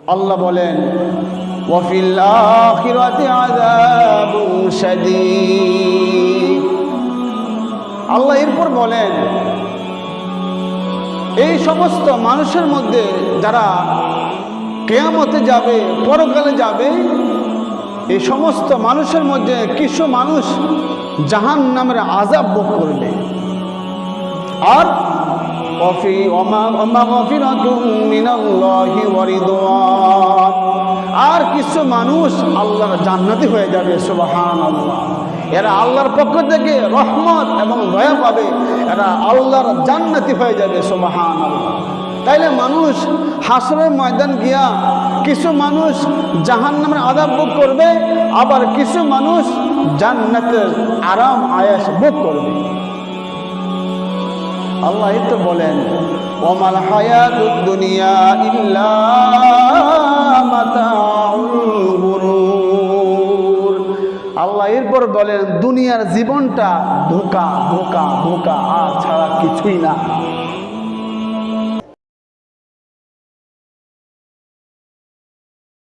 আল্লাহ বলেন ওয়াফিল আখিরাতি আযাবুন শাদীদ। আল্লাহ এরপর বলেন এই সমস্ত মানুষের মধ্যে যারা কিয়ামতে যাবে, পরকালে যাবে, এই সমস্ত মানুষের মধ্যে কিছু মানুষ জাহান্নামের আযাব ভোগ করবে। আর আর কিছু মানুষ আল্লাহর জান্নাতি হয়ে যাবে। সুবহানাল্লাহ। এরা আল্লাহর পক্ষ থেকে রহমত এবং দয়া পাবে, এরা আল্লাহর জান্নাতি হয়ে যাবে। সুবহানাল্লাহ। তাইলে মানুষ হাসরের ময়দান গিয়া কিছু মানুষ জাহান্নামের আযাব ভোগ করবে, আবার কিছু মানুষ জান্নাতের আরাম আয়েশ ভোগ করবে। আল্লাহ তো বলেন ওয়ামাল হায়াতুদ দুনিয়া ইল্লা মাতাউল গুরুর। আল্লাহ এরপর বলেন দুনিয়ার জীবনটা ধোঁকা ধোঁকা ধোঁকা, আর ছাড়া কিছুই না।